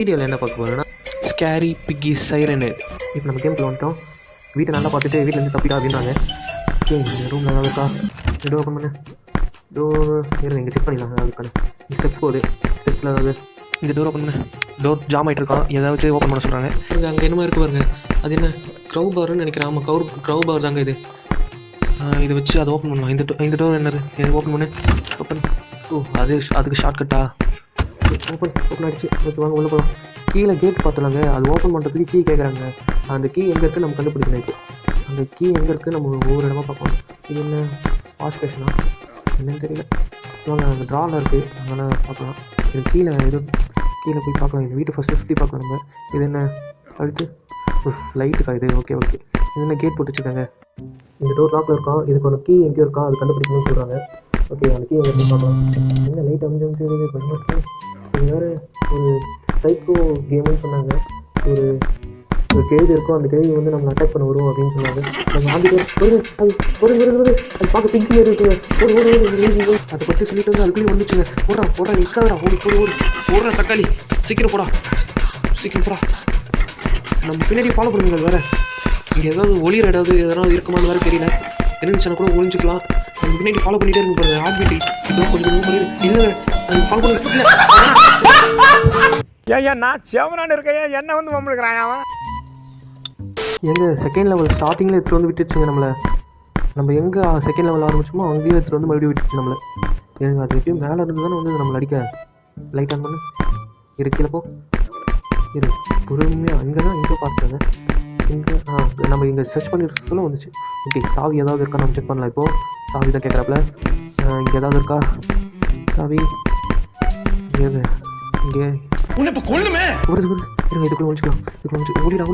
வீடியோவில் என்ன பார்க்க போகிறோன்னா ஸ்கேரி பிக்கி சைரனு. இப்போ நம்ம கேமுக்குள்ள வந்துட்டோம். வீட்டை நல்லா பார்த்துட்டு வீட்டிலேருந்து தப்பிட்டா அப்படின்னாங்க. ஓகே, இந்த ரூமில் ஏதாவது இருக்கா? இந்த டோர் ஓப்பன் பண்ணு. டோர் இங்கே செக் பண்ணிடலாம். அதுக்கான ஸ்டெப்ஸ் போகுது. ஸ்டெப்ஸில் ஏதாவது இந்த டோர் ஓப்பன் பண்ணு. டோர் ஜாம் ஆகிட்டு இருக்கா, ஏதாவது ஓப்பன் பண்ண சொல்கிறாங்க. அங்கே என்னமா இருக்குது பாருங்க. அது என்ன க்ரௌ பார்னு நினைக்கிறேன். ஆமாம், க்ரௌ பார் தாங்க இது. இதை வச்சு அதை ஓப்பன் பண்ணலாம். இந்த டோர் என்னது? ஓப்பன் பண்ணு. ஓப்பன். ஓ, அதுக்கு ஷார்ட் கட்டா? ஓப்பன் ஆகிடுச்சு. ஓகே, வாங்க உள்ளே போகலாம். கீழே கேட் பார்த்துலாங்க. அது ஓப்பன் பண்ணுறதுக்கு கீ கேட்குறாங்க. அந்த கீ எங்கே இருக்குது நம்ம கண்டுபிடிக்கணும். இப்போ அந்த கீ எங்கே இருக்குது நம்ம ஒவ்வொரு இடமா பார்ப்போம். இது என்ன வாஷ் பேஷனா என்னன்னு தெரியல. வாங்க, அந்த ட்ராவில் இருக்குது, அதனால் பார்க்கலாம். இது கீழே போய் பார்க்கலாம். இந்த வீட்டை ஃபஸ்ட்டு சுற்றி பார்க்கலாம் நம்ம. இது என்ன அடுத்து லைட்டுக்கா இது? ஓகே, இது என்ன கேட் போட்டு வச்சுருக்காங்க. இந்த டோர் லாக்கில் இருக்கான். இதுக்கு ஒரு கீ எங்கேயோ இருக்கா, அது கண்டுபிடிக்கணும்னு சொல்கிறாங்க. ஓகே, அந்த கீ எங்கே இருக்கு பார்க்கலாம். என்ன லைட் அமைஞ்சு இது வேறு ஒரு சைக்கோ கேமுன்னு சொன்னாங்க. ஒரு கேள்வி இருக்கும். அந்த கேள்வி வந்து நம்ம அட்டாக் பண்ண வரும் அப்படின்னு சொன்னாங்க. நம்ம ஆண்டு அது பார்க்க பிங்கி இருக்கு. அதை பற்றி சொல்லிட்டு வந்து அதுக்குள்ளேயும் வந்துச்சுங்க. போடுறா நிற்காதரா. ஓடுற தக்காளி, சீக்கிரம் போடா. நம்ம பின்னாடி ஃபாலோ பண்ணுங்க. வேறு இங்கே ஏதாவது ஒளிர எதாவது இருக்குமான்னு வேறு தெரியல. இருந்துச்சுன்னா கூட ஒழிஞ்சிக்கலாம். நம்ம பின்னாடி ஃபாலோ பண்ணிகிட்டே இருக்கும் பாருங்க. ஹார்ட் பீட் இதோ கொஞ்சம் இல்லை ஃபாலோ பண்ணி ஏன் நான் செவனான்னு இருக்கேன், என்ன வந்து வம்பிடுக்கிறான் அவன். எங்கள் செகண்ட் லெவல் ஸ்டார்டிங்கில் எடுத்துகிட்டு வந்து விட்டுருச்சுங்க நம்மளை. நம்ம எங்கே செகண்ட் லெவல் ஆரம்பிச்சோமோ அங்கேயும் எடுத்துகிட்டு வந்து மறுபடியும் விட்டுருச்சு நம்மளை. எனக்கு அது எப்படியும் மேலே இருந்து தானே வந்து நம்மளை அடிக்க. லைட் ஆன் பண்ணு. கீழே போ. பொறுமையாக இங்கே பார்த்துருங்க. நம்ம இங்கே சர்ச் பண்ணி சொல்ல வந்துச்சு. ஓகே, சாவி ஏதாவது இருக்கா நம்ம செக் பண்ணலாம். இப்போது சாவி தான் கேட்குறாப்புல. இங்கே ஏதாவது இருக்கா சாவி? இங்கே உன்னை இப்போ கொல்லுமே. இதுக்குள்ள ஒழிச்சுக்கலாம். ஓடிடா.